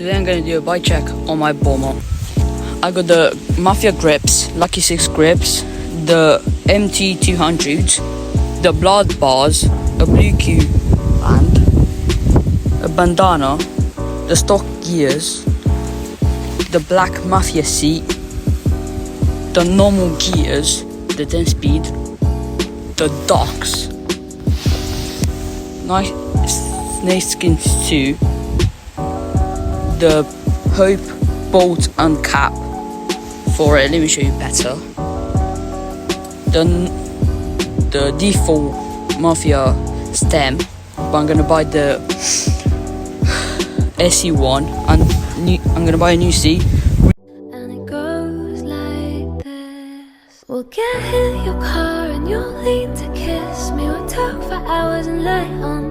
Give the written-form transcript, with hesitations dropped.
Today I'm gonna do a bike check on my Bomber. I got the Mafia grips, Lucky 6 grips, the MT200s, the blood bars, a blue Q band, a bandana, the stock gears, the black Mafia seat, the normal gears, the 10 speed, the docks, nice snakeskins too, the Hope bolt and cap for it. Let me show you better. The default Mafia stem, but I'm gonna buy the SE1 and I'm gonna buy a new seat. And it goes like this. We'll get in your car and you'll lean to kiss me. We'll talk for hours and lie on